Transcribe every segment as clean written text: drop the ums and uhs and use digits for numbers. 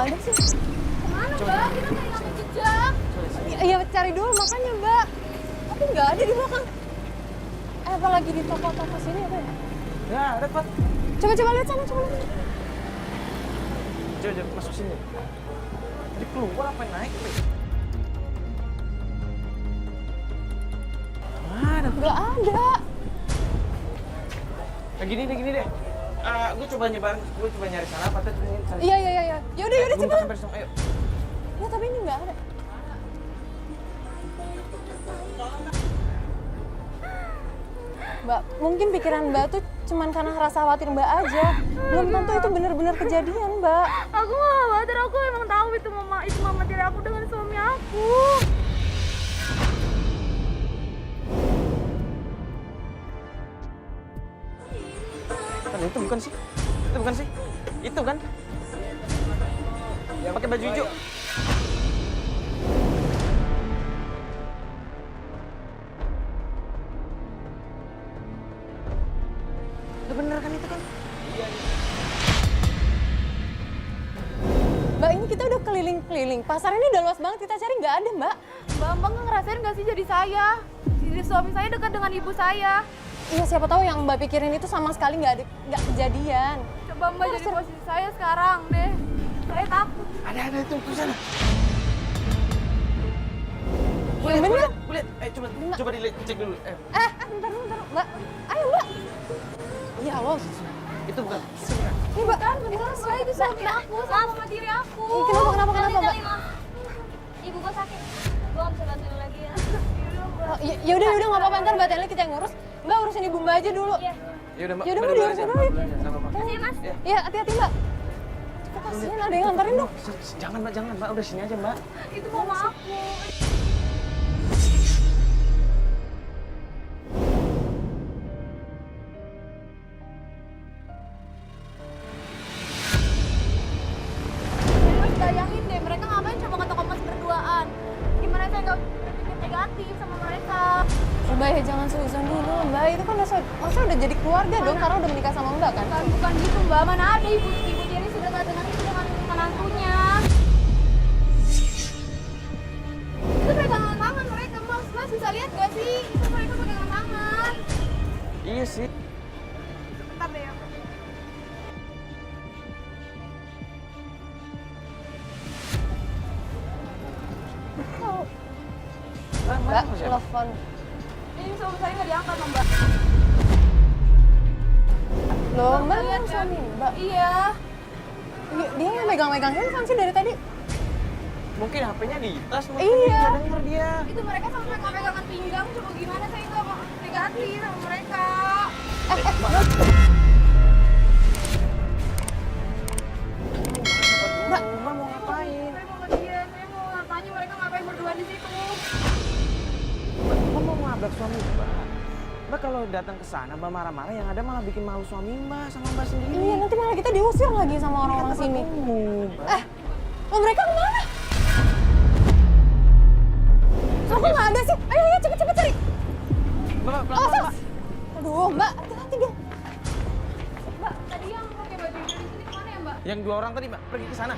ada sih. Kemana Mbak? Kita nggak hilang jejak. Iya cari dulu makanya Mbak. Tapi nggak ada di belakang. Apalagi di toko-toko sini apa ya? Ya, ada Pak. Coba lihat sana, coba lihat. Coba masuk sini. Jadi keluar apa naik? Mana? Nggak ada. Nah, gini deh. Gue coba nyari sana, Pak. Iya. Yaudah coba. Ayo. Ya tapi ini nggak ada. Mbak, mungkin pikiran Mbak tuh cuman karena rasa khawatir Mbak aja. Belum tentu itu benar-benar kejadian, Mbak. Aku nggak khawatir, aku emang tahu itu mama tiri aku dengan suami aku. Itu bukan sih. Itu kan? Yang pakai baju hijau. Udah bener kan itu kan? Mbak, ini kita udah keliling-keliling. Pasar ini udah luas banget, kita cari nggak ada, Mbak. Mbak ngerasain nggak sih jadi saya? Jadi suami saya dekat dengan ibu saya. Iya, siapa tahu yang Mbak pikirin itu sama sekali nggak kejadian. Coba Mbak jadi posisi saya sekarang deh. Saya takut. Ada itu di sana. Yang bener. Lihat. Coba dicek dulu. Bentar, Mbak. Ayo, Mbak. Ya Allah. Itu bukan. Ini, Mbak. Beneran Mbak, itu suami aku sama mama tiri aku. Kenapa, Mbak? Ibu gua sakit. Gua nggak bisa bantuin lagi ya. Oh, ya udah nggak apa-apa, ntar Mbak Teli kita yang ngurus. Mbak urusin ibu Mbak aja dulu. Iya. Yaudah, Mbak. Yaudah, Mbak, diurusin dulu. Makasih ya, Mas. Iya, hati-hati, Mbak. Kasihan ada yang nganterin dong. Jangan, Mbak. Udah sini aja, Mbak. Itu mama aku. Mas bayangin deh, mereka ngapain coba ke toko emas berduaan? Gimana saya nggak berpikir negatif sama mereka? Mbak ya jangan suzon dulu, Mbak. Itu kan masa udah jadi keluarga dong, karena udah menikah sama Mbak kan? Bukan gitu Mbak, mana ada ibu tiri sudah nggak dengan itu dengan menantunya. Itu pegangan tangan mereka, Mas bisa lihat gak sih? Itu mereka pegangan tangan. Iya sih. Bentar deh ya. Mbak, telepon. Ini suami saya nggak diangkat sama Mbak. Loh, Mbak Lihat kan kan? suami Mbak. Iya. Dia nggak megang-megang handphone sih dari tadi. Mungkin HP-nya di tas, mungkin Iya. nggak denger dia. Itu mereka sampai pegangan pinggang. Coba gimana saya nggak mau negatif sama mereka. Mbak, Mbak mau ngapain? Saya mau ke dia. Saya mau tanya mereka ngapain berdua di situ. Mbak mau ngabrak suami Mbak. Mbak kalau datang ke sana, Mbak marah-marah, yang ada malah bikin malu suami Mbak sama Mbak sendiri. iya nanti malah kita diusir lagi sama orang-orang sini. Mbak. Oh mereka kemana? Kok nggak ada sih? Ayo cepet cari. Mbak, Oh, pelan-pelan, Mbak. Aduh, Mbak, hati-hati dong. Mbak, tadi yang pakai baju hijau di sini kemana ya Mbak? Yang 2 orang tadi, Mbak, pergi ke sana.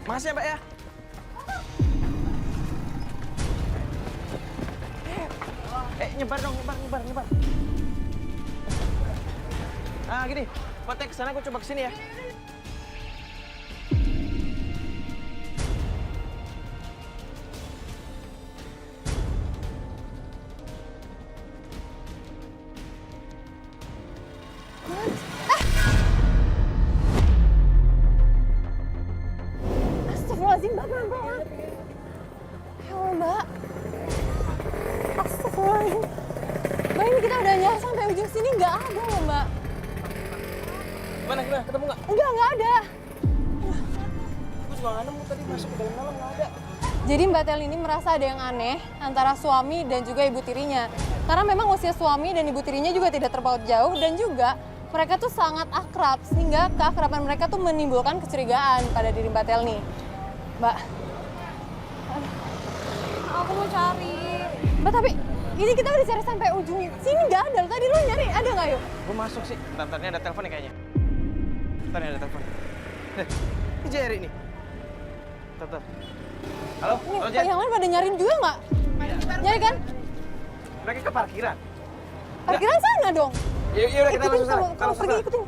Makasih ya, Mbak ya. Nyebar dong, nyebar. Ah, gini. Pak ke sana, gue coba kesini ya. Astagfirullahaladzim, Mbak, pelan-pelan. Ya Allah, Mbak. Astagfirullahaladzim. Mbak, ini kita udah nyari sampai ujung sini, nggak ada loh, Mbak. Gimana? Ketemu nggak? Nggak ada. Gue juga nggak nemu tadi, masuk ke dalam nggak ada. Jadi Mbak Tel ini merasa ada yang aneh antara suami dan juga ibu tirinya. Karena memang usia suami dan ibu tirinya juga tidak terpaut jauh dan juga mereka tuh sangat akrab sehingga keakraban mereka tuh menimbulkan kecurigaan pada diri Mbak Tel nih. Mbak, Aku mau cari. Mbak tapi Ini kita udah cari sampai ujung sini nggak ada. Tadi lu nyari ada nggak yuk? Gue masuk sih. Bentar, ini ada telepon nih kayaknya. Bentar, ini ada telepon. Ini Jerry nih. Bentar. Halo, Ini halo Jer. yang lain pada nyariin juga nggak? Nyari kan? Mereka ke parkiran. Parkiran sana dong. Ya udah kita langsung sana. Kalau pergi ikutin.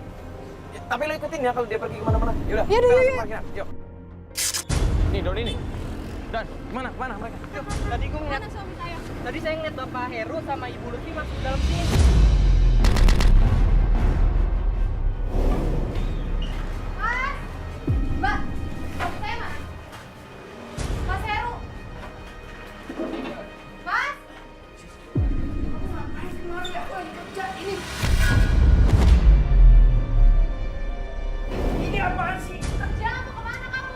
Ya, tapi lo ikutin ya kalau dia pergi kemana-mana. Yaudah, Ya kita udah, langsung yuk. parkiran. Yuk. Nih, Doni nih. Dan, kemana mereka? Yuk. Tadi gue ngeliat, suami saya? tadi saya ngeliat Bapak Heru sama Ibu Lutfi masuk dalam sini. Mas! Mbak! Suami saya mana? Mas Heru! Mas! Kamu ngapain kemarin? Aku lagi kerja ini. Ini apaan sih? Kerja atau kemana kamu?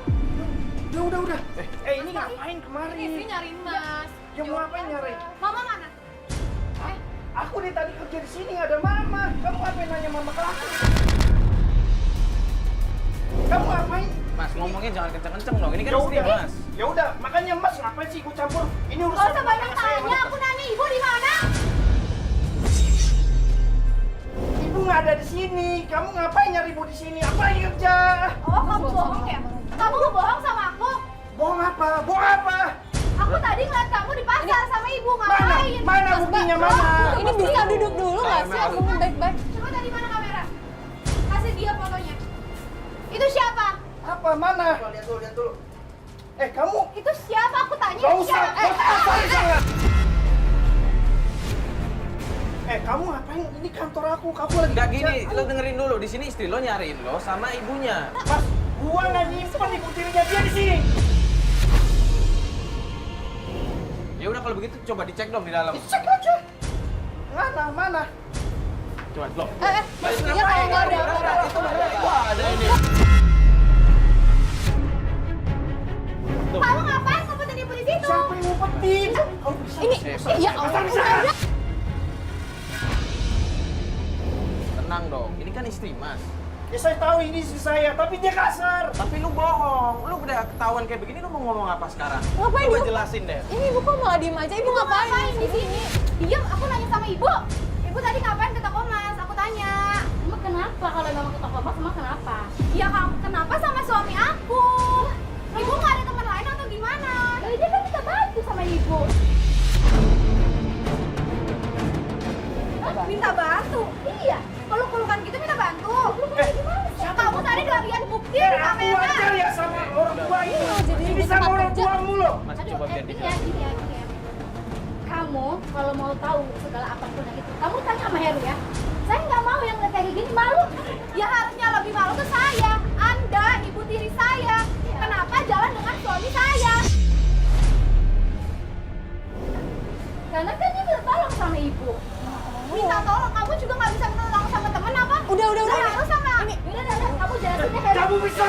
Udah. Ini ngapain kemarin? Istri nyariin Mas. Ya mau ngapain nyari? Mama mana? Aku dari tadi kerja di sini nggak ada mama. Kamu ngapain nanya mama ke aku? Kamu ngapain? Mas, ngomongnya jangan kenceng-kenceng dong. Ini kan Ya istri, udah, Mas. ya udah. Makanya Mas ngapain sih ikut campur? Ini Gak urusan usah rumah banyak tangga saya. tanya, aku nanya ibu di mana? Ibu nggak ada di sini. Kamu ngapain nyari ibu di sini? Apa lagi kerja? Oh, kamu bohong ya? Kamu bohong sama aku? Bohong apa? Bohong apa? Aku tadi ngeliat kamu di pasar sama ibu, Mana? ngapain? Mana buktinya mana? Ini bisa duduk dulu nggak sih? Ngomong baik-baik. Coba tadi mana kamera? Kasih dia fotonya. Itu siapa? Apa? Mana? Lihat dulu. Kamu Itu siapa? Aku tanya. Gak itu usah, siapa? sorry sangat. Kamu ngapain? Ini kantor aku, kamu lagi Enggak kerja. gini, lo dengerin dulu. Di sini istri lo nyariin lo sama ibunya. Mas, gua nggak nyimpen ibu tirinya dia di sini. Ya udah kalau begitu coba dicek dong di dalam. Cek aja. Mana? Coba lo. Maksudnya kalau nggak ada. Wah, ada ini. Tuh. Kamu ngapain ngumpetin ibu di situ? Siapa yang ngumpetin? Kamu bisa. Ini, ya Masa Allah. bisa? Tenang dong. Ini kan istri, Mas. Ya saya tahu ini istri saya, tapi dia kasar. Tapi lu bohong. Lu udah ketahuan kayak begini, lu mau ngomong apa sekarang? Ngapain Coba dia? jelasin deh. Ini ibu kok malah diem aja? Ibu ngapain? di sini? Diam, aku nanya sama ibu. Ibu tadi ngapain ke toko Mas? Aku tanya. Emang kenapa kalau memang ke toko Mas, emang kenapa? Ya kamu kenapa sama suami aku? Ibu nggak ada teman lain atau gimana? Jadi dia kan minta bantu sama ibu. Minta bantu? Iya. Peluk-pelukan gitu minta bantu? Siapa Kamu tadi udah lihat bukti di Aku kamera. ajar ya sama orang tua ini. jadi Ini ibu sama tempat orang kerja. tuamu loh. Mas Aduh, coba biar gini dijelasin. ya. Kamu kalau mau tahu segala apapun yang itu, kamu tanya sama Heru ya. Saya nggak mau yang kayak gini, malu. Ya harusnya lebih malu tuh saya. Anda, ibu tiri saya. Kenapa jalan dengan suami saya? Karena kan dia minta tolong sama ibu. Minta tolong, kamu juga nggak bisa minta tolong sama temen apa? Udah. Saya harus sama. Udah, kamu jelasin deh Heru. Kamu bisa.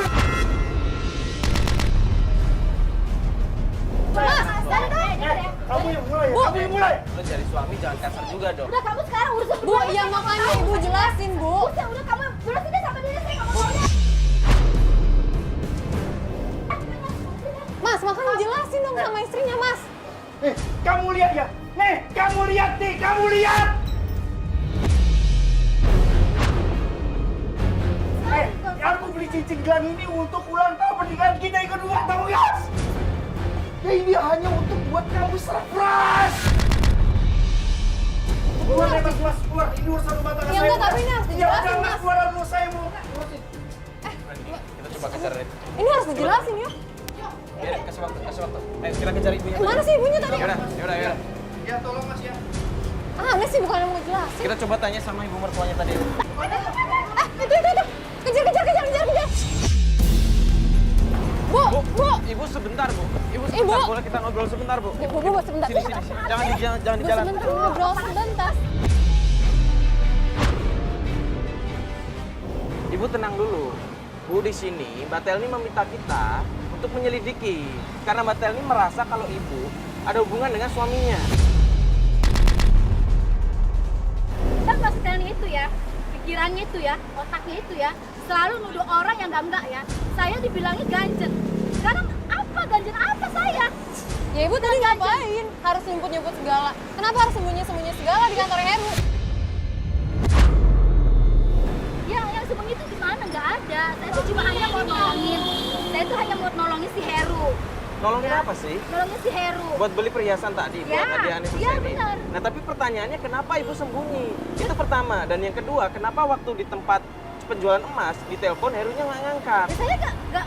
Mas, dari tadi. Kamu yang mulai. Kamu yang mulai. Lu cari suami jangan kasar juga dong. Udah, kamu sekarang urusin Bu, ya makanya ibu jelasin, Bu. Udah kamu jelasin deh sama dia, saya nggak mau tahu. Mas, makanya jelasin dong sama istrinya, Mas. Kamu lihat ya. Nih, kamu lihat nih, kamu lihat. Aku beli cincin gelang ini untuk ulang tahun pernikahan kita yang kedua, tahu nggak? Ya ini hanya untuk buat kamu surprise. Keluar deh mas, keluar. Ini urusan rumah tangga Ya saya. enggak, tapi ini harus dijelasin, Ya udah, Mas. keluar dulu, saya mau urusin. Kita coba kejar deh. Ini harus dijelasin, yuk. Ya, kasih waktu. Ayo, kita kejar ibunya. Mana sih ibunya tadi? Yaudah. Ya tolong mas ya. Aneh sih, bukan yang mau jelasin. Kita coba tanya sama ibu mertuanya tadi. Itu. Kejar. Bu. Ibu sebentar, Bu. Ibu Ibu. sebentar, boleh kita ngobrol sebentar, Bu? Bu, sebentar. Sini. Jangan di Bu, jalan. sebentar, ngobrol sebentar. Ibu tenang dulu. Bu, di sini Mbak Telni meminta kita untuk menyelidiki karena Mbak Telni merasa kalau ibu ada hubungan dengan suaminya. Dan Mas Telni itu ya, pikirannya itu ya, otaknya itu ya, selalu nuduh orang yang enggak ya. Saya dibilangnya ganjen. Sekarang apa ganjen apa saya? Ya ibu tadi ngapain? Harus nyebut-nyebut segala. Kenapa harus sembunyi-sembunyi segala di kantor Heru? Yang sembunyi itu gimana? Nggak ada. Saya tuh cuma hanya mau nolongin. Saya tuh hanya mau nolongin si Heru. Nolongin apa sih? Nolongin si Heru. Buat beli perhiasan tadi, Ya, buat hadiah anniversary. ya, benar. Nah, tapi pertanyaannya kenapa ibu sembunyi? Itu pertama. Dan yang kedua, kenapa waktu di tempat penjualan emas, di telepon Herunya nggak ngangkat? Ya, saya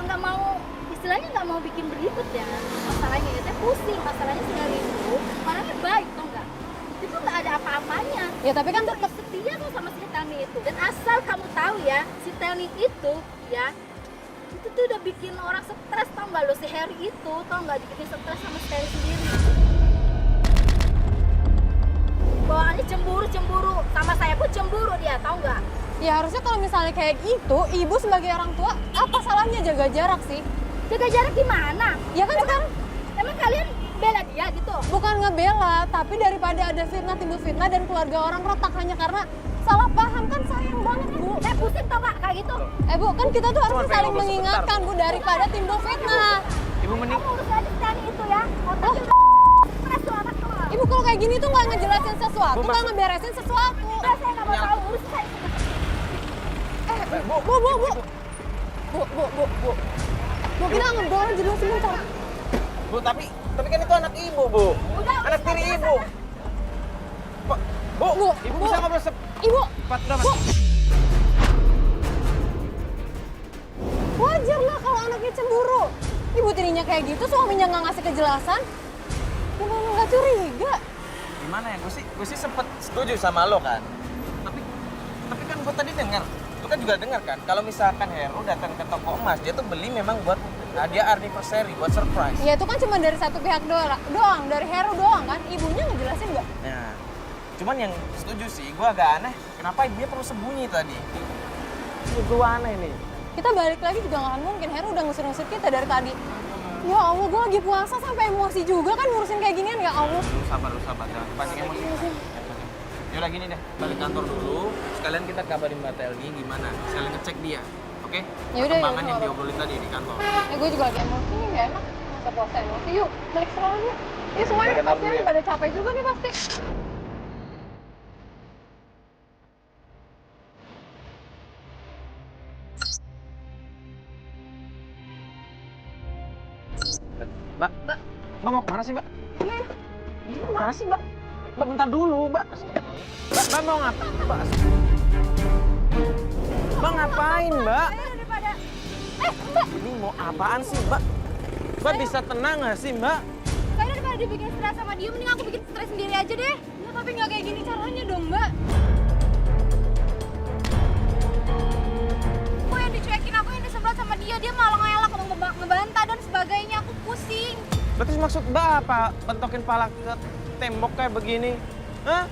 nggak mau, istilahnya nggak mau bikin beribut ya masalahnya ya. Saya pusing masalahnya si Heru itu orangnya baik tau nggak? Itu nggak ada apa-apanya. Ya tapi kan tetap setia tuh sama si Telni itu. Dan asal kamu tahu ya, si Telni itu ya itu tuh udah bikin orang stres tau nggak lo, si Heru itu tau nggak, bikin stres sama si Telni sendiri. Bawaannya cemburu sama saya pun cemburu dia tau nggak? ya harusnya kalau misalnya kayak gitu, ibu sebagai orang tua apa salahnya jaga jarak sih? Jaga jarak gimana? Ya kan sekarang Emang kalian bela dia gitu? bukan ngebela, tapi daripada ada fitnah timbul fitnah dan keluarga orang retak hanya karena salah paham kan sayang banget bu. Saya pusing tau nggak kayak gitu? Bu kan kita tuh harusnya pengen saling ngobrol mengingatkan bu daripada timbul fitnah. Ibu mending Kamu urus aja si Telni itu ya. Otaknya udah stres tuh anak tuh. Ibu kalau kayak gini tuh nggak ngejelasin sesuatu, Bu, nggak maksud- ngeberesin sesuatu. Udah saya nggak mau tahu, urus saya. Bu kita ngobrol aja dulu sebentar. Bu, tapi kan itu anak ibu, Bu. Udah, Anak tiri ibu. Bu, Bu, ibu Bu. bisa ngobrol Ibu, cepat udah, Bu. Mas. Wajar lah kalau anaknya cemburu. Ibu tirinya kayak gitu, suaminya nggak ngasih kejelasan. Gimana nggak curiga? Gimana ya? Gue sih sempet setuju sama lo kan. Tapi kan gue tadi dengar, lo kan juga dengar kan, kalau misalkan Heru datang ke toko emas, dia tuh beli memang buat hadiah anniversary, buat surprise. Ya itu kan cuma dari satu pihak doang, dari Heru doang kan. Ibunya ngejelasin nggak? Nah, cuman yang setuju sih, gue agak aneh, kenapa dia perlu sembunyi tadi? Ini gue aneh nih. Kita balik lagi juga nggak akan mungkin. Heru udah ngusir-ngusir kita dari tadi. Ya Allah, gue lagi puasa sampai emosi juga kan ngurusin kayak ginian ya Allah. Lu sabar, jangan panik emosi. Yaudah gini deh, balik kantor dulu, sekalian kita kabarin Mbak Telni gimana, sekalian ngecek dia, oke? Yaudah, Perkembangan yaudah, yang nggak diobrolin tadi di kantor. Gue juga lagi emosi nih, nggak enak. Masa puasa emosi, yuk balik sekolah yuk. Ya semuanya Balik kantor pasti dulu ya. pada capek juga nih pasti. Mbak mau kemana sih, Mbak? Mana sih, Mbak? Mbak, bentar dulu, Mbak. Mbak mau ngapain, Mbak? Mbak ngapain, Mbak? Daripada Ini mau apaan sih, Mbak? Mbak bisa tenang nggak sih, Mbak? kayaknya daripada dibikin stres sama dia, mending aku bikin stres sendiri aja deh. Ya tapi nggak kayak gini caranya dong, Mbak. Aku yang dicuekin, aku yang disemprot sama dia malah ngelak, ngebantah dan sebagainya. Aku pusing. Berarti maksud Mbak apa? Bentokin pala ke tembok kayak begini? Hah?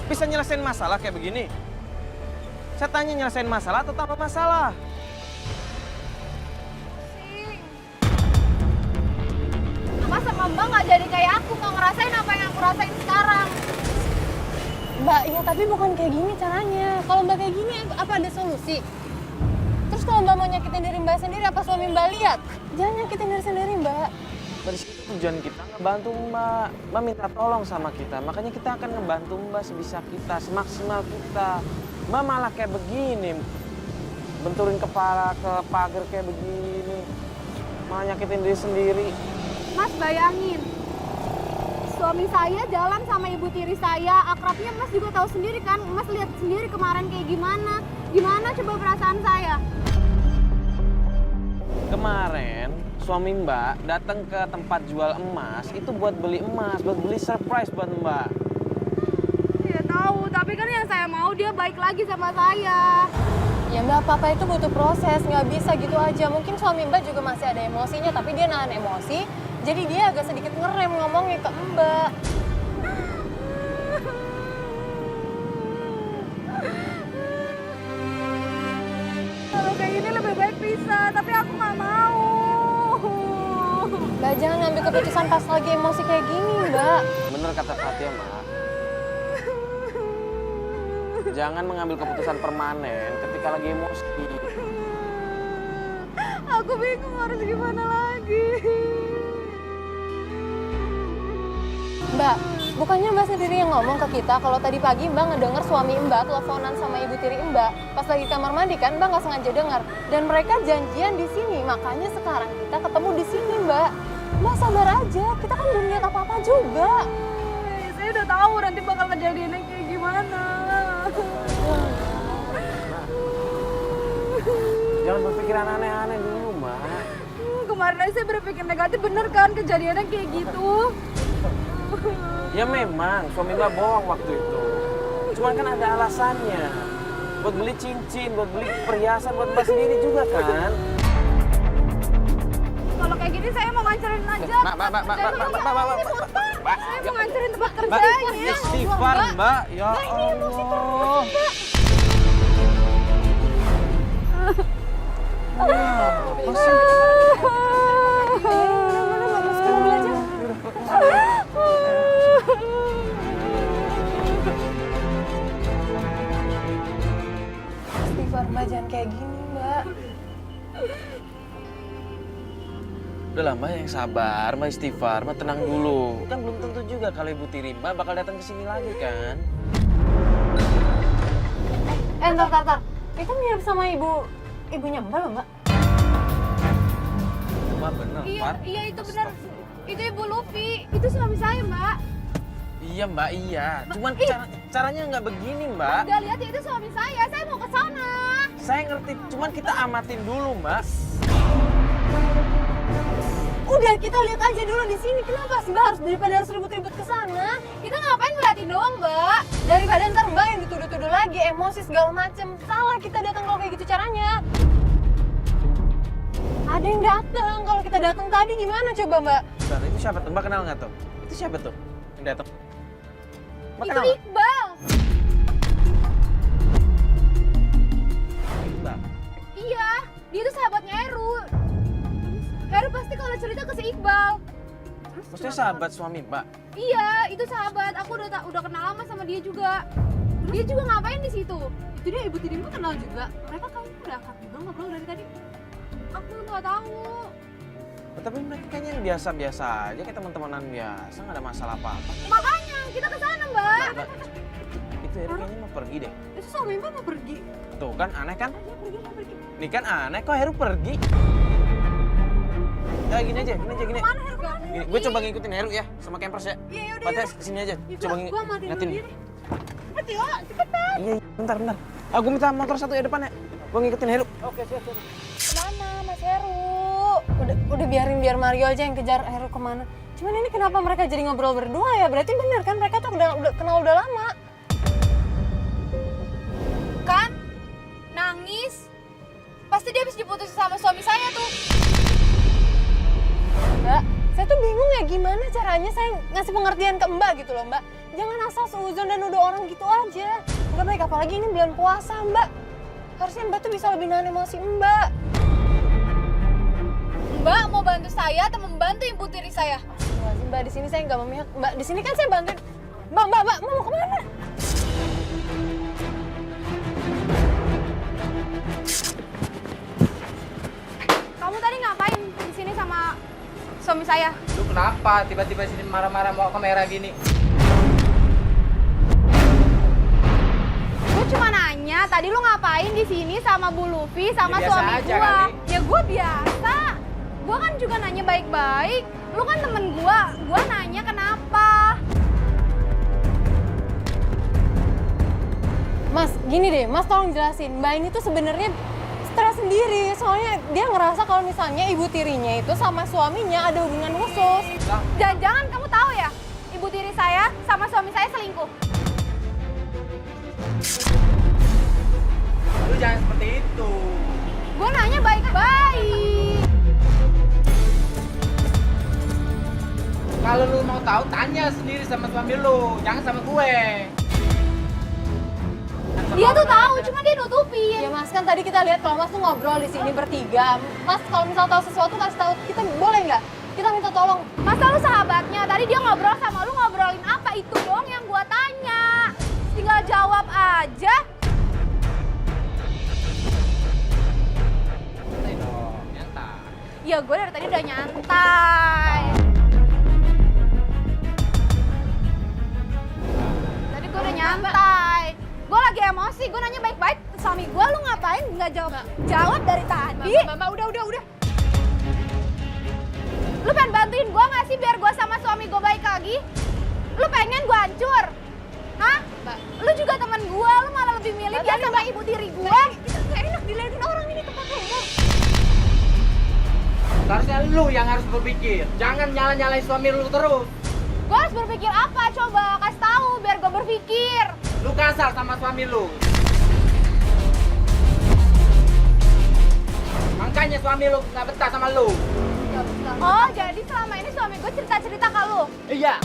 Bisa nyelesain masalah kayak begini? Saya tanya nyelesain masalah atau tambah masalah? Pusing. Apa sama Mbak nggak jadi kayak aku, nggak ngerasain apa yang aku rasain sekarang? Mbak, ya tapi bukan kayak gini caranya. Kalau Mbak kayak gini, apa ada solusi? Terus kalau Mbak mau nyakitin diri Mbak sendiri, apa suami Mbak lihat? Jangan nyakitin diri sendiri, Mbak. Dari situ tujuan kita ngebantu Mbak. Mbak minta tolong sama kita, makanya kita akan ngebantu Mbak sebisa kita, semaksimal kita. Mbak malah kayak begini, benturin kepala ke pagar kayak begini, malah nyakitin diri sendiri. Mas bayangin, suami saya jalan sama ibu tiri saya, akrabnya Mas juga tahu sendiri kan, Mas lihat sendiri kemarin kayak gimana. Gimana coba perasaan saya? Kemarin suami Mbak datang ke tempat jual emas itu buat beli emas, buat beli surprise buat Mbak. Ya tahu, tapi kan yang saya mau dia baik lagi sama saya. Ya Mbak, apa-apa itu butuh proses, nggak bisa gitu aja. Mungkin suami Mbak juga masih ada emosinya, tapi dia nahan emosi. Jadi dia agak sedikit ngerem ngomongnya ke Mbak. Kalau kayak gini lebih baik pisah, tapi aku nggak mau. Mbak jangan ngambil keputusan pas lagi emosi kayak gini, Mbak. Bener kata Fatia, Mbak. Jangan mengambil keputusan permanen ketika lagi emosi. Aku bingung harus gimana lagi. Mbak, bukannya Mbak sendiri yang ngomong ke kita kalau tadi pagi Mbak ngedenger suami Mbak teleponan sama ibu tiri Mbak. Pas lagi kamar mandi kan Mbak nggak sengaja dengar. Dan mereka janjian di sini, makanya sekarang kita ketemu di sini Mbak. Mbak sabar aja, kita kan belum lihat apa-apa juga. Saya udah tahu nanti bakal kejadiannya kayak gimana. Jangan berpikiran aneh-aneh dulu, Mbak. Kemarin aja saya berpikir negatif, bener kan kejadiannya kayak gitu. Ya memang, suami Mbak bohong waktu itu. Cuman kan ada alasannya. Buat beli cincin, buat beli perhiasan, buat Mbak sendiri juga kan. Kalau kayak gini saya mau ngancurin aja. Mbak. Saya mau ngancurin tempat kerjanya. Istighfar, Mbak. Ya Allah. Istighfar Mbak, jangan kayak gini Mbak. Udah lah Mbak, yang sabar, Mbak istighfar, Mbak tenang dulu. Kan belum tentu juga kalau Ibu Tiri Mbak bakal datang ke sini lagi kan. Ntar. Itu mirip sama ibunya Mbak loh Mbak. Mbak bener, Pak. Iya itu benar. Itu Ibu Luffy. Itu suami saya, Mbak. Iya Mbak, iya. Cuman caranya nggak begini Mbak. Udah lihat ya, itu suami saya. Saya mau ke sana. Saya ngerti, cuman kita amatin dulu Mbak. Udah kita lihat aja dulu di sini. Kenapa sih Mbak daripada harus ribut-ribut ke sana? Kita ngapain ngeliatin doang, Mbak? Daripada ntar Mbak yang dituduh-tuduh lagi, emosi segala macem. Salah kita datang kalau kayak gitu caranya. Ada yang datang. Kalau kita datang tadi gimana coba Mbak? Bentar, itu siapa tuh? Mbak kenal nggak tuh? Itu siapa tuh yang datang? Mbak Itu kenal nggak? Iqbal. Mbak. Iya, dia itu sahabatnya Heru. Heru pasti kalau cerita ke si Iqbal. Maksudnya sahabat suami Mbak? Iya, itu sahabat. Aku udah kenal lama sama dia juga. Dia juga ngapain di situ? Itu dia ibu tirimu kenal juga. Mereka kamu udah akrab juga ngobrol dari tadi. Aku nggak tahu. Tapi mereka kayaknya yang biasa-biasa aja, kayak teman-temanan biasa, nggak ada masalah apa-apa. Makanya kita ke sana, Mbak. Mbak, itu Heru kayaknya mau pergi deh. Itu suami Mbak mau pergi. Tuh kan aneh kan? Dia pergi. Nih kan aneh kok Heru pergi. Ya gini aja. Gini, gue coba ngikutin Heru ya, sama campers ya. Iya udah. Patah sini aja, coba Gua matiin ngeliatin. dulu diri. Cepet yuk, cepetan. Iya, bentar. Gue minta motor satu ya depan ya. Gue ngikutin Heru. Oke, siap. Kemana Mas Heru? Udah biar Mario aja yang kejar Heru kemana. Cuman ini kenapa mereka jadi ngobrol berdua ya? Berarti bener kan mereka tuh udah kenal udah lama. Kan? Nangis. Pasti dia habis diputus sama suami saya tuh. Mbak, saya tuh bingung ya gimana caranya saya ngasih pengertian ke Mbak gitu loh Mbak. Jangan asal seuzon dan nuduh orang gitu aja. Udah baik, apalagi ini bulan puasa Mbak. Harusnya Mbak tuh bisa lebih nahan emosi Mbak. Mbak mau bantu saya atau membantu ibu tiri saya? Mbak, di sini saya nggak memihak. Mbak, di sini kan saya bantuin. Mbak, mau kemana? Kamu tadi ngapain di sini sama suami saya? Lu kenapa tiba-tiba sini marah-marah mau kamera gini? Gue cuma nanya, tadi lu ngapain di sini sama Bu Luffy sama Ya, biasa suami aja gua? kali. Ya gue biasa. Gue kan juga nanya baik-baik. Lu kan temen gua nanya kenapa? Mas, gini deh, Mas tolong jelasin. Mbak ini tuh sebenarnya stres sendiri. Soalnya dia ngerasa kalau misalnya ibu tirinya itu sama suaminya ada hubungan khusus. Jangan-jangan kamu tahu ya, ibu tiri saya sama suami saya selingkuh. Lu jangan seperti itu. Gue nanya baik-baik. Kalau lu mau tahu tanya sendiri sama suami lu, jangan sama gue. Dia tuh tahu, cuma dia nutupin. Ya Mas, kan tadi kita lihat kalau Mas tuh ngobrol di sini bertiga. Mas kalau misal tahu sesuatu kasih tahu kita, boleh nggak? Kita minta tolong. Masa lu sahabatnya, tadi dia ngobrol sama lu, ngobrolin apa? Itu dong yang gua tanya. Tinggal jawab aja. Santai dong, nyantai. Ya gue dari tadi udah nyantai. nyantai. Gue lagi emosi, gue nanya baik-baik ke suami gue, lu ngapain nggak jawab dari tadi? Mbak, udah. Lu pengen bantuin gue nggak sih biar gue sama suami gue baik lagi? Lu pengen gue hancur? Hah? Mbak. Lu juga teman gue, lu malah lebih milih dia sama ibu tiri gue. Gak enak dilihatin orang ini tempat umum. Seharusnya lu yang harus berpikir. Jangan nyala-nyalain suami lu terus. Gue harus berpikir apa? Coba kasih tahu biar gue berpikir. Lu kasar sama suami lu. Makanya suami lu nggak betah sama lu. Oh, jadi selama ini suami gue cerita-cerita ke lu? Iya.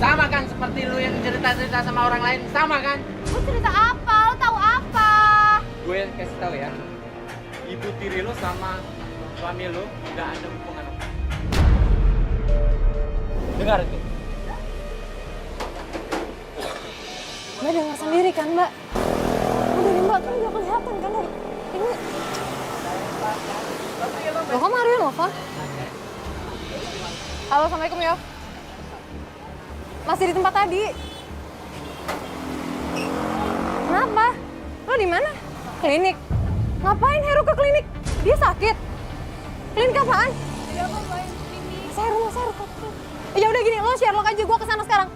Sama kan seperti lu yang cerita-cerita sama orang lain, sama kan? Gue cerita apa? Lu tahu apa? Gue kasih tahu ya. Ibu tiri lu sama suami lu nggak ada hubungan apa. Dengar itu. Mbak dengar sendiri kan, Mbak? Udah nih, Mbak, kan udah kelihatan kan dari ini. Loh, kok Mario nelfon? Halo, Assalamualaikum, Yo. Masih di tempat tadi. Kenapa? Lo di mana? Klinik. Ngapain Heru ke klinik? Dia sakit. Klinik apaan? Seru. Ya udah gini, lo Sherlock aja, gua kesana sekarang.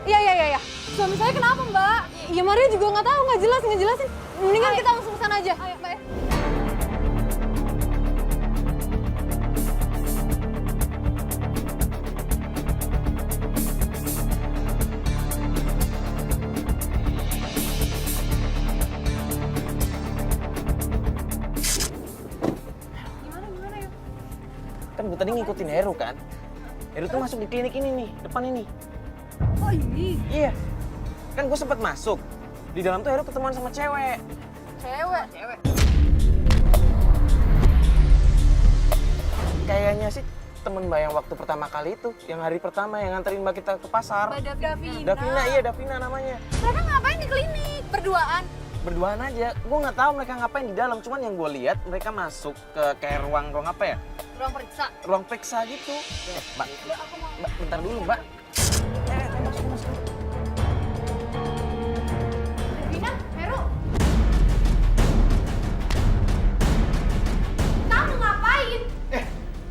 Iya. Suami saya kenapa, Mbak? Ya Mario juga nggak tahu, nggak jelasin. Mendingan kita langsung kesana aja. Ayo, Mbak. Kan gue tadi ngikutin Heru kan. Heru tuh masuk di klinik ini nih, depan ini. Oh ini? Iya. Kan gue sempat masuk. Di dalam tuh Heru ketemuan sama cewek. Cewek. Kayaknya sih temen Mbak yang waktu pertama kali itu, yang hari pertama yang nganterin Mbak kita ke pasar. Davina. Davina namanya. Mereka ngapain di klinik? Berduaan? Berduaan aja. Gue nggak tahu mereka ngapain di dalam. Cuman yang gue lihat mereka masuk ke kayak ruang apa ya? Ruang periksa. Ruang periksa gitu. Mbak, bentar dulu Mbak. Masuk. Davina, Heru. Kamu ngapain?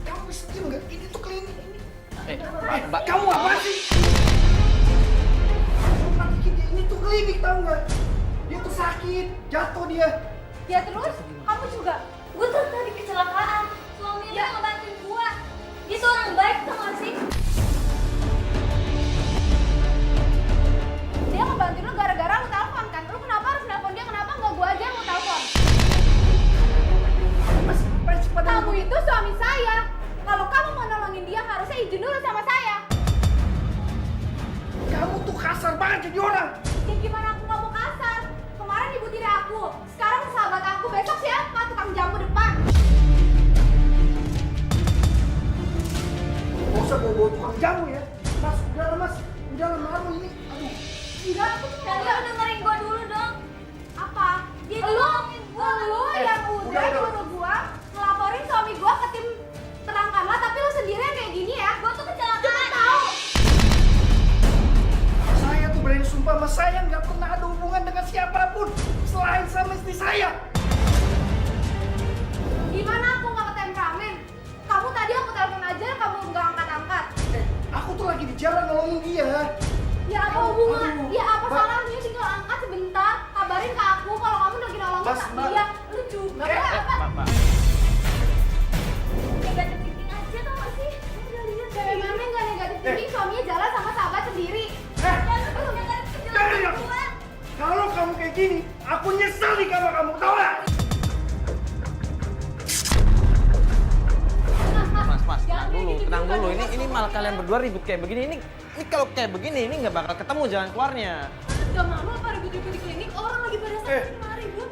Kamu bisa diem nggak? Ini tuh klinik ini. Mbak. Kamu apa sih? Kamu pakai dia, ini tuh klinik tahu nggak? Dia tuh sakit, jatuh dia. Ya terus, kamu juga? Gue tuh tadi kecelakaan. Suami lu ngebantuin gua. Dia tuh orang baik tau gak sih? Dia ngebantuin lu gara-gara lu telepon kan? Lu kenapa harus nelpon dia? Kenapa nggak gua aja yang lu telepon? Mas, ngapain sih pada Kamu itu suami saya. Kalau kamu mau nolongin dia harusnya izin dulu sama saya. Kamu tuh kasar banget jadi orang. Ya gimana aku nggak mau kasar? Kemarin ibu tiri aku, sekarang sahabat aku, besok siapa? Tukang jamu depan. Gak usah bawa tukang jamu ya. Mas, udahlah malu ini. Aduh. Enggak, aku cuma Kalian dengerin gua dulu dong. apa? Dia Lu nolongin gua. yang udah udah. nyuruh gua ngelaporin suami gua ke tim terangkanlah, tapi lu sendirian kayak gini ya? Gua tuh kecelakaan. Cepet tahu. Saya tuh berani sumpah sama saya nggak pernah ada hubungan dengan siapapun selain sama istri saya. Gimana aku nggak ke temperamen? Kamu tadi aku telepon aja, kamu nggak angkat-angkat. Aku tuh lagi di jalan nolongin dia. Ya apa hubungan? Aduh, Ya apa Mbak. salahnya tinggal angkat sebentar, kabarin ke aku kalau kamu lagi nolongin Mas, Mbak. dia. Lu juga apa? Mbak. Negatif thinking aja tau gak sih? Lu udah lihat Cewek mana nggak negatif thinking, suaminya jalan sama sahabat sendiri. Lu negatif kecelakaan gua. Kalau kamu kayak gini, aku nyesel nih sama kamu, tau gak? Mas, tenang dulu. Ini malah kalian berdua ribut kayak begini. Ini kalau kayak begini, ini nggak bakal ketemu jalan keluarnya. Gak malu apa ribut-ribut di klinik? Orang lagi pada sakit cuma ribut.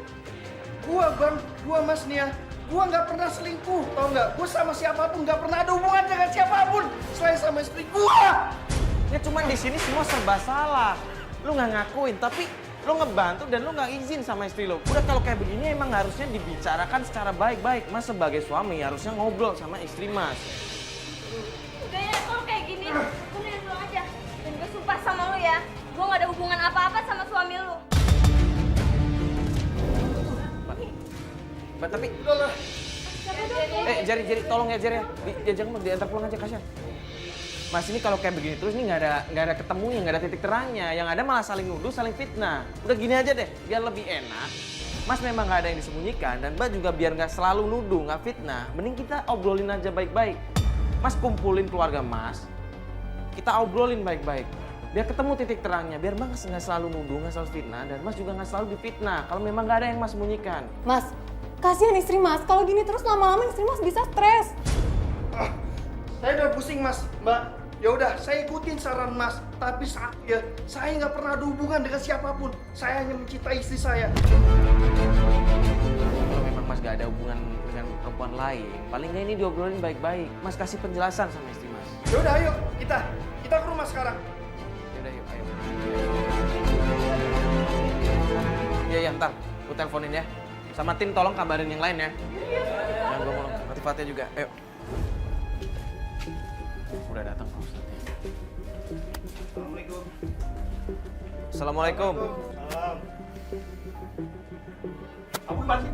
Gua Mas Nia, gua nggak pernah selingkuh, tau nggak? Gua sama siapapun nggak pernah ada hubungan dengan siapapun selain sama istri gua. Ya cuman di sini semua serba salah. Lu nggak ngakuin, tapi lu ngebantu dan lu nggak izin sama istri lu. Udah kalau kayak begini emang harusnya dibicarakan secara baik-baik. Mas sebagai suami harusnya ngobrol sama istri Mas. Udah ya, kalau kayak gini, gue nih pulang aja. Dan gue sumpah sama lo ya, gue apa-apa sama suami lu. Mbak, tapi Udahlah. Jerry, tolong ya Jerry ya. Jangan diantar pulang aja, kasihan. Mas, ini kalau kayak begini terus ini nggak ada ketemunya, nggak ada titik terangnya. Yang ada malah saling nuduh, saling fitnah. Udah gini aja deh, biar lebih enak. Mas memang nggak ada yang disembunyikan dan Mbak juga biar nggak selalu nuduh, nggak fitnah. Mending kita obrolin aja baik-baik. Mas kumpulin keluarga Mas, kita obrolin baik-baik. Biar ketemu titik terangnya, biar Mbak nggak selalu nuduh, nggak selalu fitnah, dan Mas juga nggak selalu difitnah. Kalau memang nggak ada yang Mas sembunyikan. Mas, kasihan istri Mas. Kalau gini terus lama-lama istri Mas bisa stres. Saya udah pusing Mas, Mbak. Ya udah, saya ikutin saran Mas. Tapi saya nggak pernah ada hubungan dengan siapapun. Saya hanya mencintai istri saya. Kalau memang Mas gak ada hubungan dengan perempuan lain, paling nggak ini diobrolin baik-baik. Mas kasih penjelasan sama istri Mas. Ya udah, ayo kita ke rumah sekarang. Yaudah yuk, ayo. Iya, ntar. Aku teleponin ya. Sama tim tolong kabarin yang lain ya. Jangan gue ngomong, nanti Fatih juga. Ayo. Udah datang Pak Ustadz. Assalamualaikum. Assalamualaikum. Salam. Kamu masih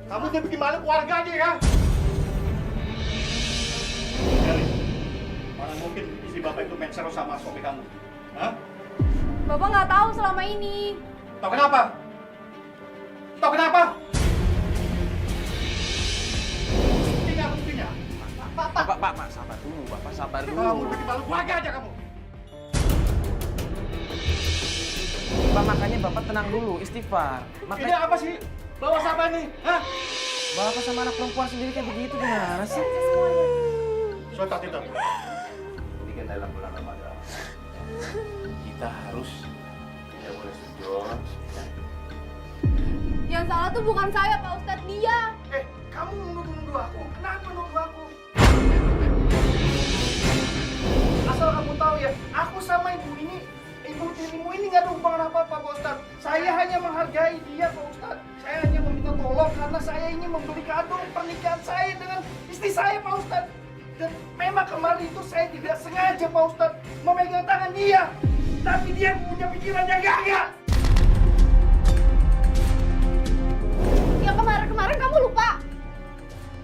kamu udah bikin malu keluarga aja ya? Dari mana mungkin istri bapak itu main seru sama suami kamu? Hah? Bapak nggak tahu selama ini. Tahu kenapa? Tahu kenapa? Buktinya, buktinya. Pak, sabar dulu. Bapak sabar dulu. Kamu bikin malu keluarga aja kamu. Pak, makanya Bapak tenang dulu, istighfar. Ini Makanya apa sih? Bawa siapa nih? Hah? Bapak sama anak perempuan sendiri kayak begitu gimana sih? Sobat itu. Ini kan dalam bulan Ramadan. Kita harus tidak boleh sujud. Yang salah tuh bukan saya, Pak Ustadz, dia. Kamu menuduh aku. Kenapa menuduh aku? Asal kamu tahu ya, aku sama ibu tirimu ini nggak ada hubungan apa-apa, Pak Ustadz. Saya hanya menghargai dia, Pak Ustadz. Saya hanya meminta tolong karena saya ingin memberi kado pernikahan saya dengan istri saya, Pak Ustadz. Dan memang kemarin itu saya tidak sengaja, Pak Ustadz, memegang tangan dia. Tapi dia punya pikiran yang gagal. Yang kemarin kamu lupa.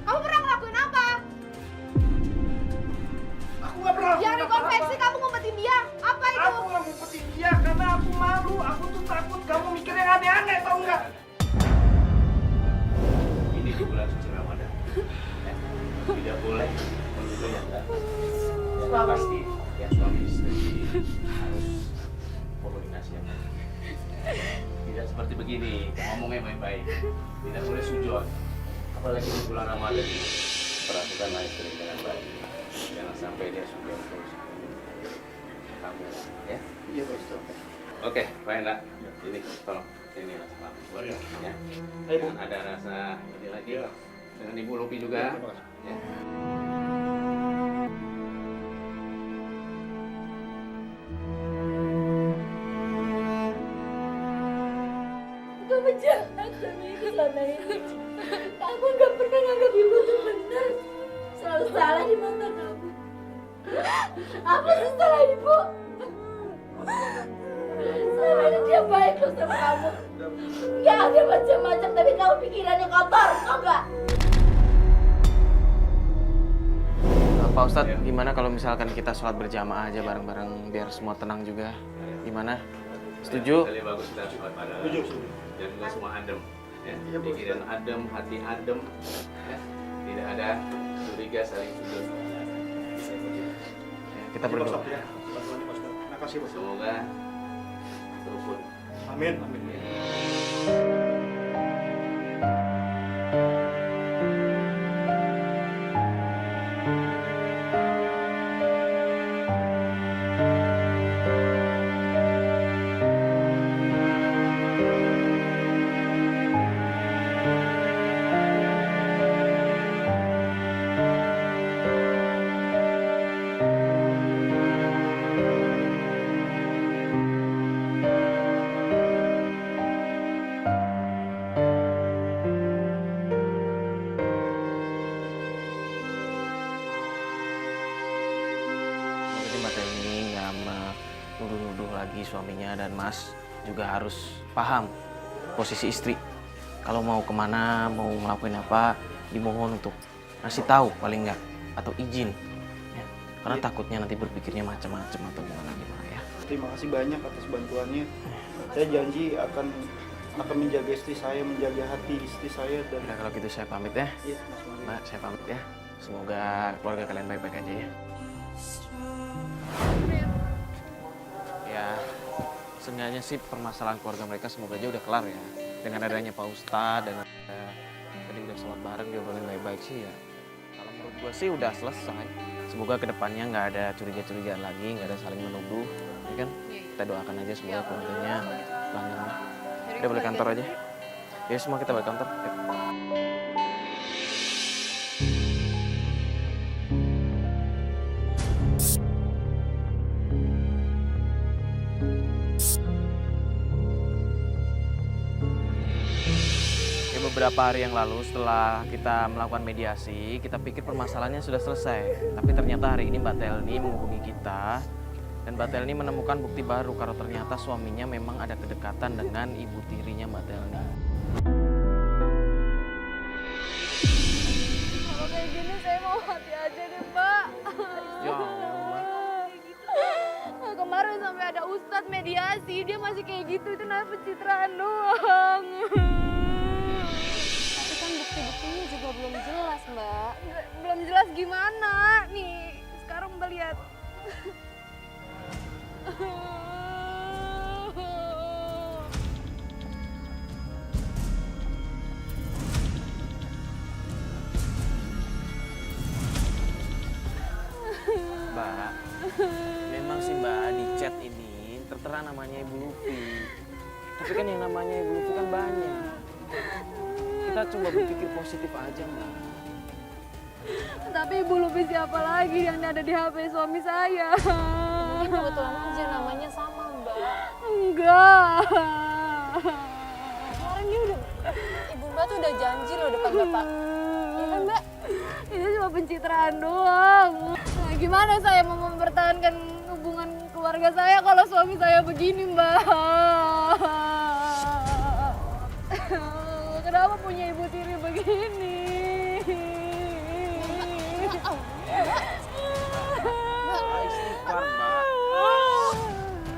Kamu pernah ngelakuin apa? Aku nggak pernah. Yang di konveksi kamu ngumpetin dia. Apa itu? Aku nggak ngumpetin dia karena aku malu. Aku tuh takut kamu mikir yang aneh-aneh, tau nggak? Ini di bulan suci Ramadan. Tidak boleh menuduh yang enggak. Yang pasti ya suami istri harus komunikasi yang baik. Tidak seperti begini, ngomongnya baik-baik. Tidak boleh sujud. Apalagi di bulan Ramadan ini. Perhatikanlah istri dengan baik. Jangan sampai dia sujud terus. Kamu, ya? Iya, Pak Ustadz. Oke, Pak Hendra. Ini tolong. Ini rasa keluarga, ya. Jangan ada rasa ini lagi. Dengan Ibu Lupi juga. Ya. Kamu jahat sama ibu selama ini. Kamu gak pernah nganggap ibu tuh benar. Selalu salah di mata kamu. Apa sih salah ibu? Selama ini dia baik loh sama kamu. Gak ada macam-macam, tapi kamu pikirannya kotor, tau gak? Pak Ustadz, gimana kalau misalkan kita sholat berjamaah aja bareng-bareng biar semua tenang juga? Gimana? Setuju? Lebih bagus kita sholat pada. Setuju. Dan juga semua adem. Ya. Iya, Pak Pikiran adem, hati adem. Ya. Tidak ada curiga saling sujud. Ya, kita berdoa. Ya. Bantuannya, Pak Ustadz. Terima kasih, Pak Ustadz. Semoga rukun. Amin. Amin. Ya. nuduh-nuduh lagi suaminya, dan Mas juga harus paham posisi istri. Kalau mau kemana, mau ngelakuin apa, dimohon untuk ngasih tahu paling nggak, atau izin. Ya. Karena takutnya nanti berpikirnya macam-macam atau gimana ya. Terima kasih banyak atas bantuannya. Saya janji akan menjaga istri saya, menjaga hati istri saya. Dan Udah, kalau gitu saya pamit ya. iya, Mas Mali. Mbak, saya pamit ya. Semoga keluarga kalian baik-baik aja ya. Ya, seenggaknya sih permasalahan keluarga mereka semoga aja udah kelar ya. Dengan adanya Pak Ustadz dan tadi udah sholat bareng, diobrolin baik-baik sih ya. Kalau menurut gue sih udah selesai. Semoga kedepannya nggak ada curiga-curigaan lagi, nggak ada saling menuduh, ya kan? Kita doakan aja semoga keluarganya langgeng. Udah balik kantor aja. Ya semua kita balik kantor. Yuk. Beberapa hari yang lalu setelah kita melakukan mediasi, kita pikir permasalahannya sudah selesai. Tapi ternyata hari ini Mbak Telni menghubungi kita, dan Mbak Telni menemukan bukti baru kalau ternyata suaminya memang ada kedekatan dengan ibu tirinya Mbak Telni. Kalau kayak gini saya mau mati aja deh, Mbak. Ya Allah, Nah, kemarin sampai ada ustadz mediasi, dia masih kayak gitu, itu namanya pencitraan doang. Tapi kan bukti-buktinya juga belum jelas, Mbak. Belum jelas gimana nih, sekarang Mbak lihat. Mbak, memang sih Mbak di chat ini tertera namanya Ibu Lufi. Tapi kan yang namanya Ibu Lufi kan banyak. Kita coba berpikir positif aja Mbak. Tapi Ibu Lufi siapa lagi yang ada di HP suami saya? Mungkin kebetulan aja namanya sama, Mbak. Enggak. Kemarin dia udah, Ibu Mbak tuh udah janji loh depan Bapak. Iya kan, Mbak? Ini cuma pencitraan doang. Nah, gimana saya mau mempertahankan hubungan keluarga saya kalau suami saya begini, Mbak? Kenapa punya ibu tiri begini? Istighfar Mbak.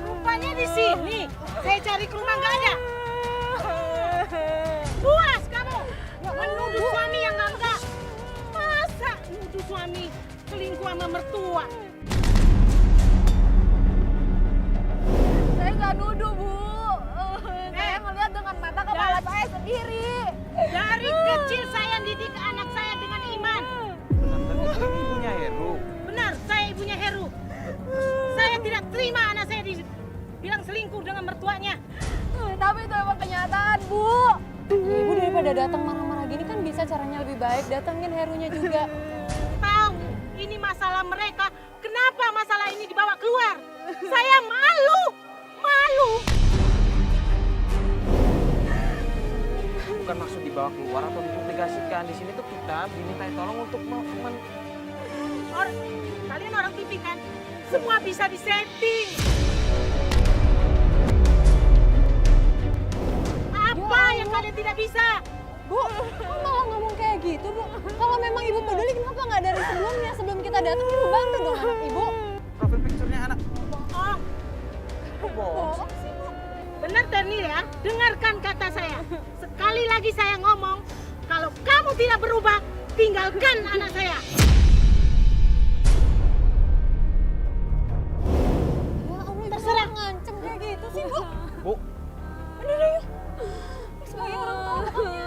Rupanya di sini. Saya cari ke rumah nggak ada. Puas kamu menuduh suami yang enggak. Masa nuduh suami selingkuh sama mertua? Saya nggak nuduh, Bu. Saya ngeliat dengan mata kepala saya sendiri. Dari kecil saya didik anak saya dengan iman. Benar, ini ibunya Heru. Benar, saya ibunya Heru. Saya tidak terima anak saya dibilang selingkuh dengan mertuanya. Tapi itu emang kenyataan, Bu. Ya, Ibu daripada datang marah-marah gini kan bisa caranya lebih baik, datengin Herunya juga. Tahu, ini masalah mereka. Kenapa masalah ini dibawa keluar? Saya malu, malu. Bukan maksud dibawa keluar atau dipublikasikan. Di sini tuh kita diminta tolong untuk Kalian orang TV kan? Semua bisa disetting. Apa yang kalian tidak bisa? Bu, kok malah ngomong kayak gitu, Bu? Kalau memang Ibu peduli, kenapa nggak dari sebelumnya? Sebelum kita datang, Ibu bantu dong anak Ibu. profil picture-nya anak. Bohong. Bohong. Benar Terni ya, dengarkan kata saya. Sekali lagi saya ngomong, kalau kamu tidak berubah, tinggalkan anak saya. Ya Allah, Ibu Terserah. malah ngancem kayak gitu sih, Bu. Bu, Udah deh, yuk. Sebagai orang tua, makanya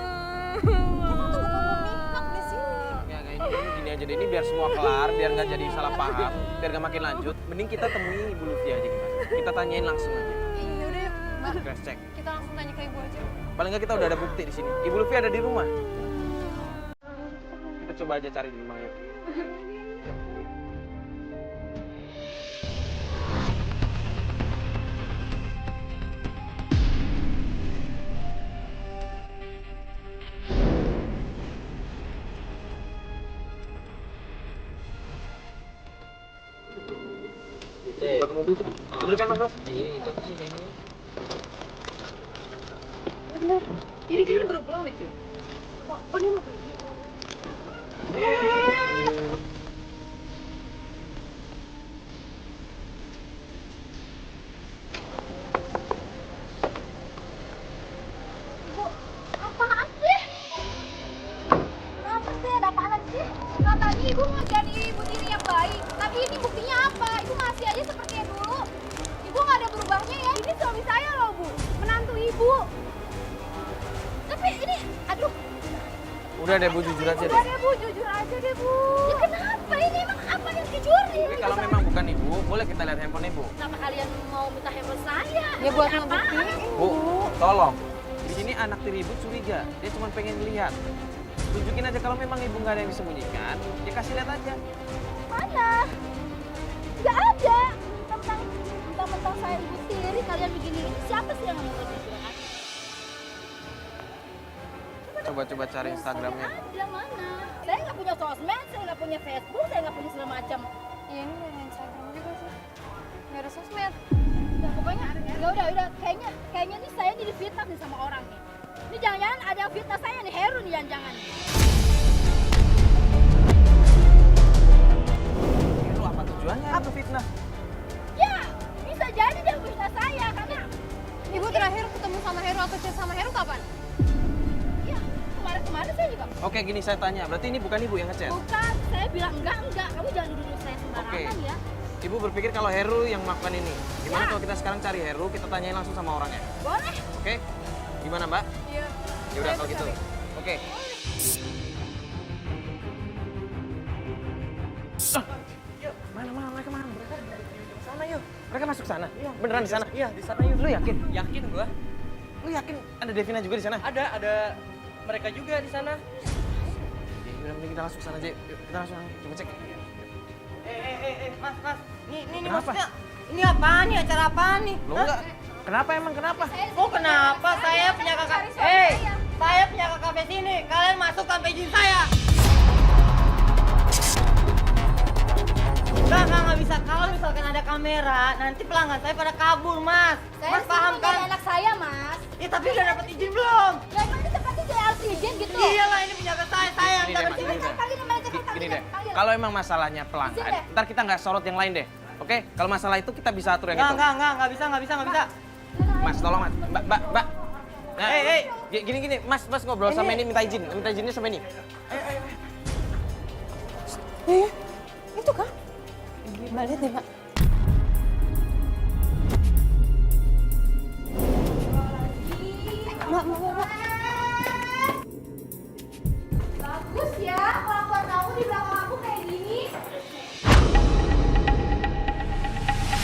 kita tuh bukan memihak di sini. ya kayak gini aja deh, ini biar semua kelar, biar nggak jadi salah paham, biar nggak makin lanjut. Mending kita temui Ibu Lutfi aja gimana? Kita tanyain langsung aja. Iya udah, yuk. Mbak, Cross check. kita langsung tanya ke Ibu aja. Paling nggak kita udah ada bukti di sini. Ibu Lutfi ada di rumah. Kita coba aja cari di rumah yuk. Bener kan Mas? Ini kan baru pulang itu. Oh, dia mau pergi. Apaan sih? Apa sih? Ada apaan sih? Katanya ibu mau jadi ibu tiri yang baik. Tapi ini buktinya apa? Ibu masih aja seperti yang dulu. Ibu nggak ada berubahnya ya. Ini suami saya loh, Bu. Menantu ibu. Tapi ini, aduh. Udah deh Bu, jujur aja Udah deh. deh, Bu. Jujur aja deh, Bu. Ya kenapa? Ini emang apa yang dicuri? Tapi kalau memang bukan Ibu, boleh kita lihat handphone Ibu. Kenapa kalian mau minta handphone saya? Ya buat Ini apaan? ngebuktiin. Bu, tolong. Di sini anak tiri Ibu curiga. Dia cuma pengen lihat. Tunjukin aja kalau memang Ibu nggak ada yang disembunyikan, ya kasih lihat aja. Mana? Nggak ada. Mentang-mentang saya ibu tiri, kalian begini. Siapa sih yang ngomong gitu kan? Coba-coba cari Instagramnya. Ada mana? Saya nggak punya sosmed, saya nggak punya Facebook, saya nggak punya segala macam. Iya ini nggak ada Instagram juga sih. Nggak ada sosmed. Udah, pokoknya ya udah kayaknya nih saya jadi fitnah nih sama orang nih. Ini jangan-jangan ada yang fitnah saya nih, Heru nih jangan-jangan. Lu apa tujuannya itu fitnah? Ya, bisa jadi dia fitnah saya karena Ibu terakhir ketemu sama Heru atau chat sama Heru kapan? ya kemarin saya juga Oke, gini saya tanya. Berarti ini bukan Ibu yang ngechat? bukan. Saya bilang enggak. Kamu jangan duduk saya sembarangan ya. Ibu berpikir kalau Heru yang melakukan ini. Gimana kalau kita sekarang cari Heru, kita tanyain langsung sama orangnya? Boleh. Oke? Gimana Mbak? Iya. Ya udah kalau gitu. Oke. Mana mereka mana? Sana yuk. Mereka masuk sana. Beneran di sana? Iya, di sana yuk. Lu yakin? Yakin gua. Lu yakin ada Devina juga di sana? Ada mereka juga di sana. Ya udah mending kita langsung sana aja. Yuk, kita langsung coba cek. Mas. Ini Kenapa? maksudnya ini apaan nih? Acara apaan nih? Lu enggak? Kenapa emang kenapa? Oh kenapa? Saya punya kakak. Saya punya kakak di sini. Kalian masuk tanpa izin saya. Nggak bisa. Kalau misalkan ada kamera, nanti pelanggan saya pada kabur, Mas. Mas paham kan? Anak saya, Mas. Ya tapi udah dapat izin belum? Ya emang ini tempatnya JLC izin gitu. Iyalah ini punya kakak saya yang Gini deh, dapat Mas, izin. gini deh. Panggil manajer, Gini deh, panggil. kalau emang masalahnya pelanggan, Izin deh. ntar kita nggak sorot yang lain deh. Oke? Kalau masalah itu kita bisa atur yang itu. Nggak bisa. Mas, tolong Mas. Mbak. Nah, gini, Mas ngobrol sama ini, minta izinnya sama ini. Iya, itu kan? Mbak lihat deh, Mbak. Mbak. Bagus ya, kelakuan kamu di belakang aku kayak gini.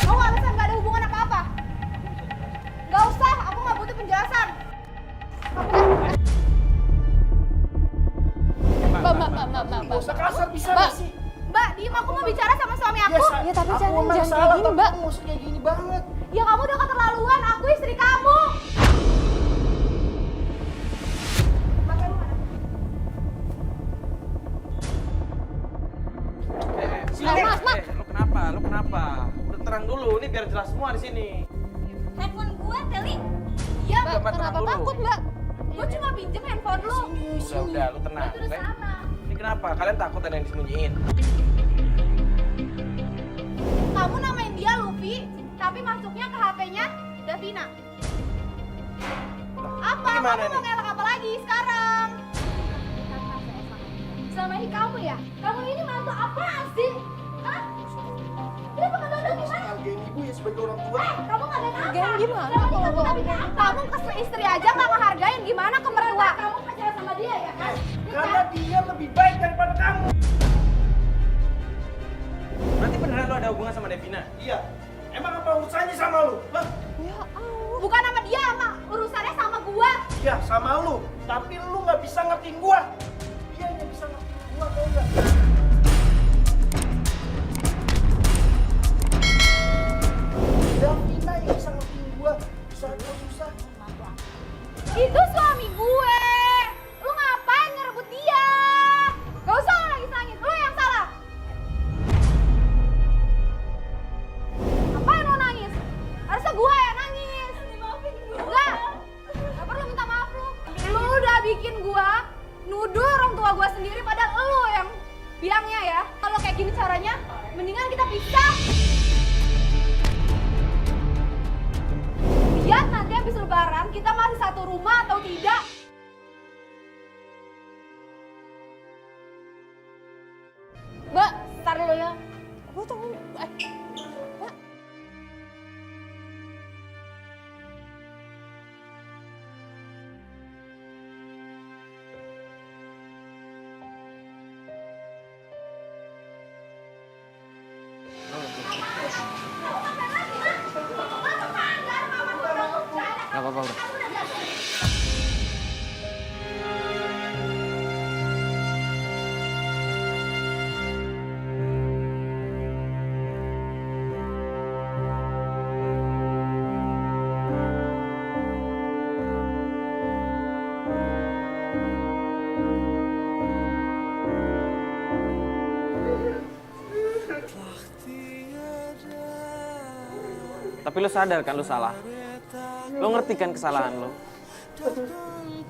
Kamu alasan gak ada hubungan apa-apa? Gak usah, aku gak butuh penjelasan. Mbak. Nggak usah kasar bisa Mbak. nggak sih? Mbak, diem, aku mau bicara sama suami aku. Ya, tapi aku jangan memang kayak salah, gini, tapi Mbak. aku nggak usah kayak gini banget. Ya kamu udah keterlaluan, aku istri kamu. Mas. Lu kenapa? Udah terang dulu, ini biar jelas semua di sini. Handphone gue, Teli. Iya, Mbak, Mbak, kenapa tenang dulu. takut, Mbak? gue cuma pinjem handphone lu. Udah, lu tenang. Itu udah Oke? sama. Ini kenapa? Kalian takut ada yang disembunyiin? Kamu namain dia Luffy, tapi masuknya ke HP-nya Davina. Apa? Gimana Kamu mau nih? ngelak apa lagi sekarang? Selama ini kamu ya? Kamu ini mantu apaan sih? Hah? Dia bukan dodol gimana? Hargain ibu ya sebagai orang tua. Kamu nggak ada apa? Hargain gimana Selama ini kalau kamu nggak kamu ke istri aja nggak ngehargain, gimana ke mertua? Kamu pacaran sama dia ya kan? Karena dia lebih baik daripada kamu. Berarti beneran lu ada hubungan sama Devina? Iya. Emang apa urusannya sama lu? Hah? Ya Allah. Bukan sama dia, sama urusannya sama gua. Iya, sama lu. Tapi lu nggak bisa ngertiin gua. Dia yang bisa ngertiin gua, tau nggak? Davina yang bisa ngertiin gua. Bisa gua susah. Itu suami gue. Lu ngapain ngerebut dia? Gak usah lo nangis-nangis. Lu yang salah. sama gue sendiri, padahal lo yang bilangnya ya. Kalau kayak gini caranya, mendingan kita pisah. Lihat nanti habis lebaran kita masih satu rumah atau tidak. Mbak, Ntar dulu ya. aku tunggu. Mbak. Gak apa-apa udah. Tapi lo sadar kan lo salah? Lo ngerti kan kesalahan lo?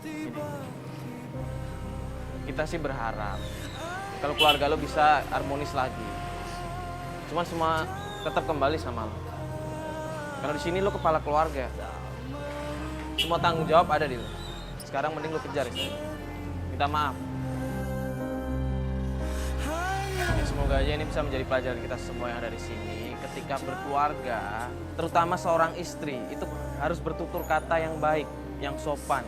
Gini, kita sih berharap kalau keluarga lo bisa harmonis lagi. Cuman semua tetap kembali sama lo. Karena di sini lo kepala keluarga. Semua tanggung jawab ada di lo. Sekarang mending lo kejar itu. Minta maaf. Ya, semoga aja ini bisa menjadi pelajaran kita semua yang ada di sini. Ketika berkeluarga, terutama seorang istri, itu harus bertutur kata yang baik, yang sopan.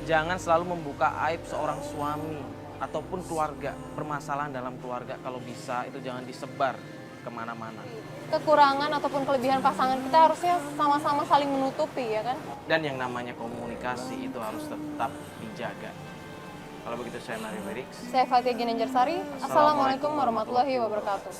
Jangan selalu membuka aib seorang suami ataupun keluarga. Permasalahan dalam keluarga kalau bisa itu jangan disebar kemana-mana. Kekurangan ataupun kelebihan pasangan kita harusnya sama-sama saling menutupi, ya kan? Dan yang namanya komunikasi itu harus tetap dijaga. Kalau begitu saya Mario Felix. Saya Fatia Ginanjar Sari. Assalamualaikum warahmatullahi wabarakatuh.